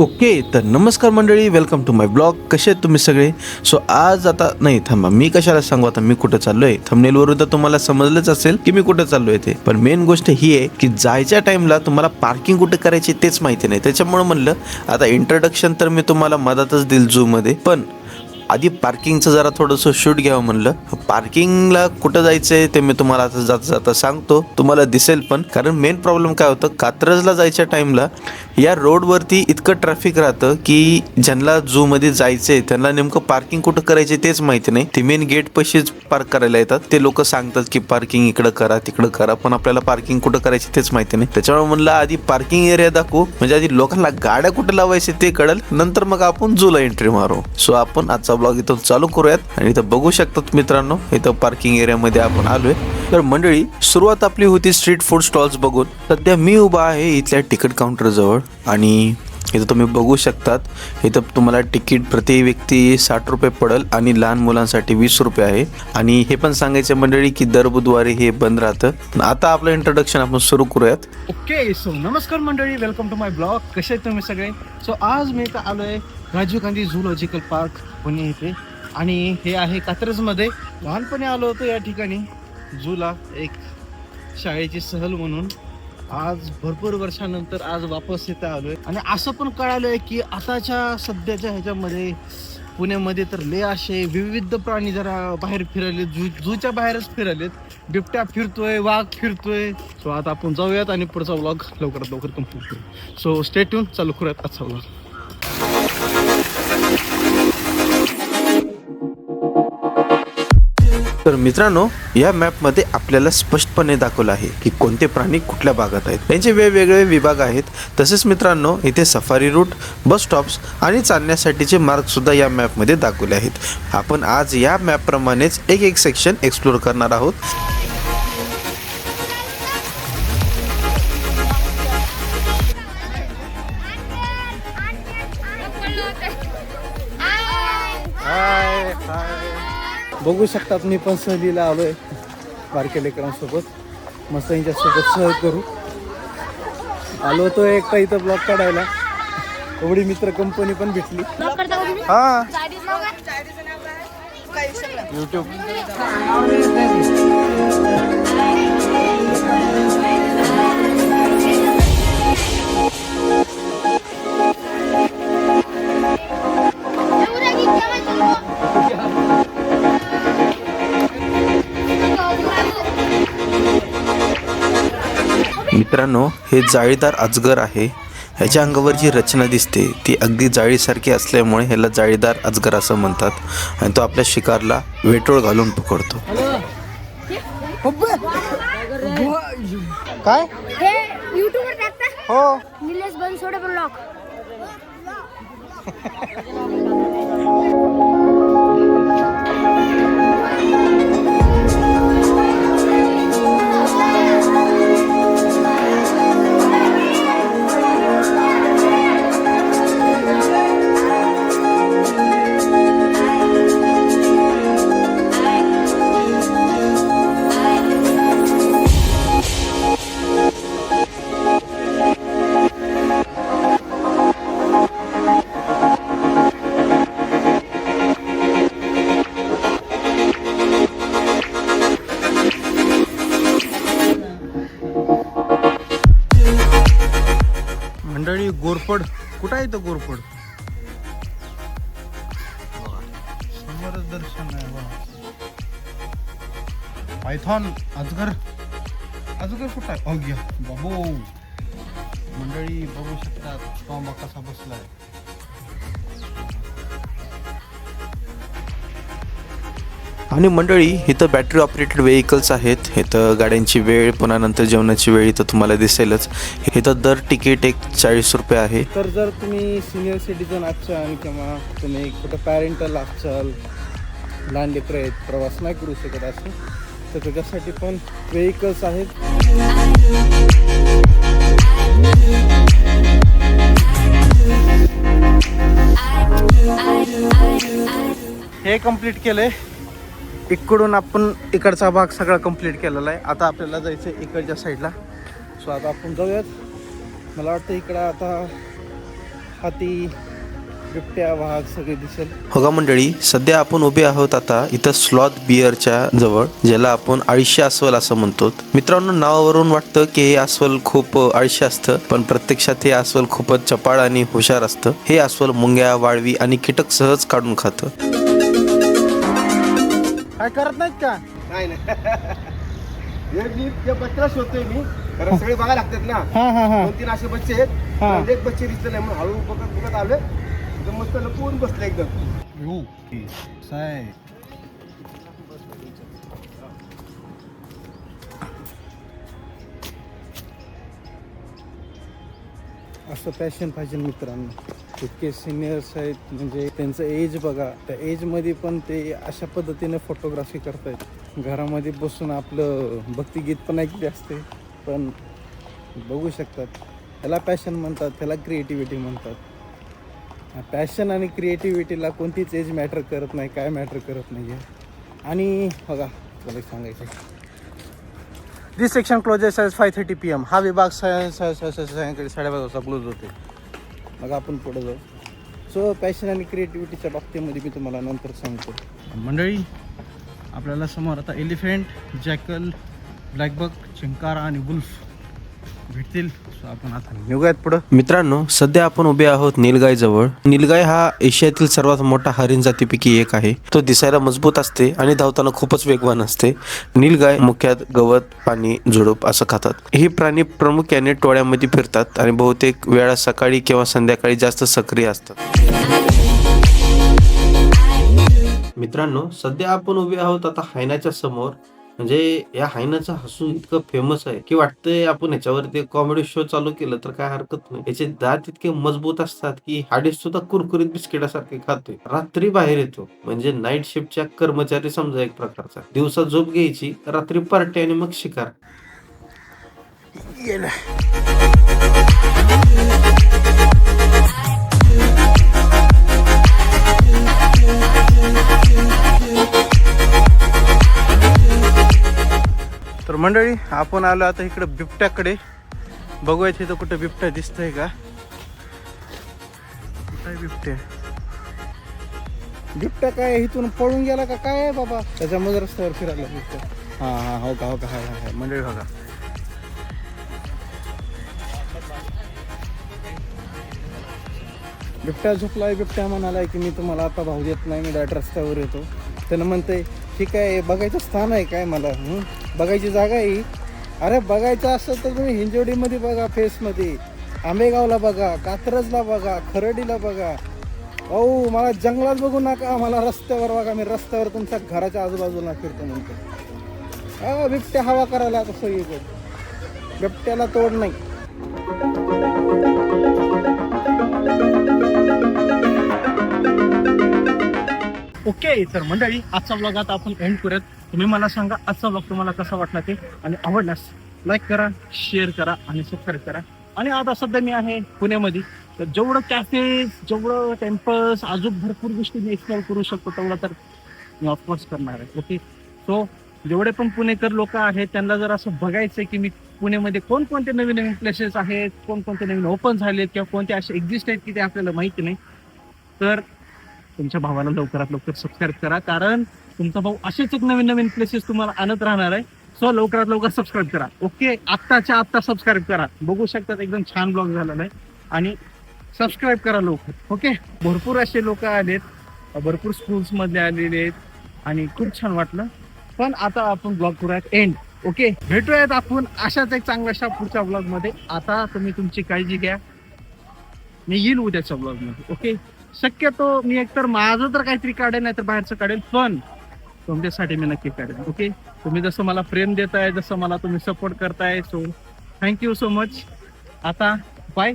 Okay, तर नमस्कार मंडळी, वेलकम टू माय ब्लॉग. कसे आहेत तुम्ही सगळे? सो आज आता नाही थांबा, मी कशाला सांगू आता मी कुठं चाललोय. थंबनेलवरून तर तुम्हाला समजलंच असेल की मी कुठं चाललोय ते. पण मेन गोष्ट ही आहे की जायच्या टाइमला तुम्हाला पार्किंग कुठे करायची तेच माहिती नाही. त्याच्यामुळे म्हणलं आता इंट्रोडक्शन तर मी तुम्हाला मधातच दिल झू मध्ये, पण आधी पार्किंगचं जरा थोडंसं शूट घ्यावं म्हणलं. पार्किंगला कुठं जायचंय ते मी तुम्हाला आता जाता जाता सांगतो, तुम्हाला दिसेल पण. कारण मेन प्रॉब्लेम काय होतं, कात्रजला जायच्या टाइमला या रोडवरती इतकं ट्रॅफिक राहतं की ज्यांना झू मध्ये जायचंय त्यांना नेमकं पार्किंग कुठं करायचे तेच माहिती नाही. ते मेन गेट पशीच पार्क करायला येतात. ते लोक सांगतात की पार्किंग इकडं करा तिकडं करा, पण आपल्याला पार्किंग कुठं करायची तेच माहिती नाही. त्याच्यामुळे म्हणलं आधी पार्किंग एरिया दाखवू, म्हणजे आधी लोकांना गाड्या कुठे लावायचे ते कळेल, नंतर मग आपण झूला एंट्री मारू. सो आपण आजचा ब्लॉग इथं चालू करूयात. आणि इथं बघू शकतात मित्रांनो, इथं पार्किंग एरिया मध्ये आपण आलोय. तर मंडळी, सुरुवात आपली होती स्ट्रीट फूड स्टॉल्स बघून. सध्या मी उभा आहे इथल्या तिकीट काउंटर जवळ, आणि इथं तुम्ही बघू शकतात, इथं तुम्हाला तिकीट प्रति व्यक्ती 60 रुपये पडेल आणि लहान मुलांसाठी 20 रुपये आहे. आणि हे पण सांगायचं मंडळी की दर बुधवारी हे बंद राहतं. आता आपलं इंट्रोडक्शन आपण सुरू करूयात. ओके, सो नमस्कार मंडळी, वेलकम टू माय ब्लॉग. कसे आहेत तुम्ही सगळे? सो आज मी इथं आलो आहे राजीव गांधी झूलॉजिकल पार्क पुणे इथे, आणि हे आहे कात्रजमध्ये. लहानपणी आलो होतो या ठिकाणी झूला, एक शाळेची सहल म्हणून. आज भरपूर वर्षानंतर आज वापस इथं आलोय. आणि असं पण कळालंय की आताच्या सध्याच्या ह्याच्यामध्ये पुण्यामध्ये तर लय असे विविध प्राणी जरा बाहेर फिरायले, झूच्या बाहेरच फिरायलेत. बिबट्या फिरतोय, वाघ फिरतोय. सो आता आपण जाऊयात आणि पुढचा व्लॉग लवकरात लवकर कंप्लीट करू. सो स्टे ट्यून, चालू करूयात आजचा व्लॉग. तर मित्रांनो, या मॅपमध्ये आपल्याला स्पष्टपणे दाखवलं आहे की कोणते प्राणी कुठल्या भागात आहेत. त्यांचे वेगवेगळे विभाग आहेत. तसेच मित्रांनो, इथे सफारी रूट, बस स्टॉप्स आणि चालण्यासाठीचे मार्ग सुद्धा या मॅपमध्ये दाखवले आहेत. आपण आज या मॅप प्रमाणेच एक एक सेक्शन एक्सप्लोर करणार आहोत. बघू शकतात, मी पण सहलीला आलोय बारक्या लेकरांसोबत. मस्त यांच्यासोबत सहल करू आलो होतो. एकटा इथं ब्लॉग काढायला, एवढी मित्र कंपनी पण भेटली. हा, यूट्यूब. मित्रांनो, हे जाळीदार अजगर आहे. ह्याच्या अंगावर जी रचना दिसते ती अगदी जाळीसारखी असल्यामुळे ह्याला जाळीदार अजगर असं म्हणतात. आणि तो आपल्या शिकारला वेटोळ घालून पकडतो. काय हे यूट्यूबवर टाकता? हो, निलेश बनसोडे ब्लॉग. मंडळी, गोरपड कुठं आहे? तो गोरपड समोरच दर्शन आहे बघा. पायथॉन, अजगर. अजगर कुठं आहे? घ्या बाबू. मंडळी बघू शकतात टॉम्बा कसा बसलाय. आणि मंडळी, इथं बॅटरी ऑपरेटेड व्हेकल्स आहेत. इथं गाड्यांची वेळ, पुन्हा नंतर जेवणाची वेळ इथं तुम्हाला दिसेलच. इथं दर तिकीट एक 40 रुपये आहे. तर जर तुम्ही सिनियर सिटीजन असाल किंवा तुम्ही कुठं पॅरेंटल असाल, लहान लेकरं आहेत, प्रवास नाही करू शकत असं, तर त्याच्यासाठी पण व्हेकल्स आहेत. हे कंप्लीट केलंय. इकडून आपण इकडचा भाग सगळा कंप्लीट केलेला आहे. आता आपल्याला जायचं आहे इकडच्या साईडला. सो आता आपण जाऊयात. मला वाटतं इकडं आता हाती, बिबट्या, वाघ सगळे दिसेल. हो का मंडळी, सध्या आपण उभे आहोत आता इथं स्लॉथ बिअरच्या जवळ, ज्याला आपण आळशी अस्वल असं म्हणतो. मित्रांनो, नावावरून वाटतं की हे अस्वल खूप आळशी असतं, पण प्रत्यक्षात हे अस्वल खूपच चपाळ आणि हुशार असतं. हे अस्वल मुंग्या, वाळवी आणि कीटक सहज काढून खातं. काय करत नाहीत का? नाही हे मी जे बच्चेला शोधतोय मी, कारण सगळे बघायला लागतात ना. हा हा हा 2-3 असे बच्चे आहेत. हा. पण एक बच्चे दिसले नाही, म्हणून हळू बघत बघत आले. एकदम मस्त लपून बसले एकदम. असं पॅशन पाहिजे मित्रांनो. इतके सिनियर्स आहेत, म्हणजे त्यांचं एज बघा, त्या एजमध्ये पण ते अशा पद्धतीने फोटोग्राफी करतायत. घरामध्ये बसून आपलं भक्तिगीत पण ऐकले असते, पण बघू शकतात. त्याला पॅशन म्हणतात, त्याला क्रिएटिव्हिटी म्हणतात. पॅशन आणि क्रिएटिव्हिटीला कोणतीच एज मॅटर करत नाही, काय मॅटर करत नाही आहे. आणि बघा, मला एक सांगायचं आहे, दिस सेक्शन क्लोजेस ॲट 5:30 PM. हा विभाग सायंकाळी 5:30 वाजता क्लोज होते. मग आपण पुढे जाऊ. सो पॅशन आणि क्रिएटिव्हिटीच्या बाबतीमध्ये मी तुम्हाला नंतर सांगतो. मंडळी, आपल्याला समोर आता एलिफंट, जॅकल, ब्लॅकबक, चिंकारा आणि वुल्फ भेटतील. सो आपण आता निघूयात पुढं. मित्रांनो, सध्या आपण उभे आहोत नीलगाय जवळ. नीलगाय हा एशियातील सर्वात मोठा हरिण जातीपैकी एक आहे. तो दिसायला मजबूत असते आणि धावताना खूपच वेगवान असते. नीलगाय मुख्यतः गवत, पाणी, झुडूप असं खातात. हे प्राणी प्रामुख्याने टोळ्यामध्ये फिरतात आणि बहुतेक वेळा सकाळी किंवा संध्याकाळी जास्त सक्रिय असतात. मित्रांनो, सध्या आपण उभे आहोत आता हायनाच्या समोर. म्हणजे या हायनाचं हसू इतकं फेमस आहे की वाटतंय आपण याच्यावरती कॉमेडी शो चालू केलं तर काय हरकत नाही. याचे दात इतके मजबूत असतात की हाडे सुद्धा कुरकुरीत बिस्किटासारखे खाते. रात्री बाहेर येतो, म्हणजे नाईट शिफ्टच्या कर्मचारी समजा एक प्रकारचा. दिवसा झोप घ्यायची, रात्री पार्टी आणि मग शिकार. तर मंडळी, आपण आलो आता इकडं बिबट्याकडे. बघूया तिथं कुठं बिबट्या दिसतंय का. कुठं बिबट्या? बिबट्या काय इथून पळून गेला का काय आहे बाबा? त्याच्यामध्ये रस्त्यावर फिरायला बिबट्या. हा हा, हो का हो का, हाय हाय. मंडळी बघा, बिबट्या झोपलाय. बिबट्या म्हणालाय की मी तुम्हाला आता भाव देत नाही, मी डायरेक्ट रस्त्यावर येतो. त्यानं म्हणते ठीक आहे, बघायचं स्थान आहे काय मला? बघायची जागा आहे. अरे बघायचं असं तर तुम्ही हिंजवडीमध्ये बघा, फेसमध्ये, आंबेगावला बघा, कात्रजला बघा, खरडीला बघा. अहो, मला जंगलात बघू नका, मला रस्त्यावर बघा. मी रस्त्यावर तुमच्या घराच्या आजूबाजूला फिरतो म्हणतो. बिबट्या हवा करायला आता सगळीकडे. बिबट्याला तोड नाही. ओके, तर मंडळी, आजचा ब्लॉग आता आपण एंड करूयात. तुम्ही मला सांगा आजचा ब्लॉग तुम्हाला कसा वाटला ते, आणि आवडल्यास लाईक करा, शेअर करा आणि सबस्क्राईब करा. आणि आता सध्या मी आहे पुण्यामध्ये, तर जेवढं कॅफेज, जेवढं टेम्पल्स, अजून भरपूर गोष्टी मी एक्सप्लोअर करू शकतो तेवढं तर मी ऑफकोर्स करणार आहे. ओके, सो जेवढे पण पुणेकर लोक आहेत त्यांना जर असं बघायचं की मी पुण्यामध्ये कोणकोणते नवीन नवीन प्लेसेस आहेत, कोणकोणते नवीन ओपन झालेत किंवा कोणते असे एक्झिस्ट आहेत की ते आपल्याला माहिती नाही, तर तुमच्या भावाला लवकरात लवकर सबस्क्राईब करा. कारण तुमचा भाऊ असेच एक नवीन नवीन प्लेसेस तुम्हाला आणत राहणार आहे. सो लवकरात लवकर सबस्क्राईब करा. ओके, आत्ताच्या आत्ता सबस्क्राईब करा. बघू शकतात एकदम छान ब्लॉग झालेला आहे. आणि सबस्क्राईब करा लवकर. ओके, भरपूर असे लोक आलेत, भरपूर स्कूल्स मधले आलेले आहेत आणि खूप छान वाटलं. पण आता आपण ब्लॉग करूयात एंड. ओके, भेटूयात आपण अशाच एक चांगल्याशा पुढच्या ब्लॉग मध्ये. आता तुम्ही तुमची काळजी घ्या. मी येईल उद्याच्या ब्लॉग मध्ये. ओके, शक्यतो मी एकतर माझं तर काहीतरी काढेल, नाही तर बाहेरचं काढेल, पण तुमच्यासाठी मी नक्की काढेल. ओके, तुम्ही जसं मला प्रेम देताय, जसं मला तुम्ही सपोर्ट करताय, सो थँक्यू सो मच. आता बाय.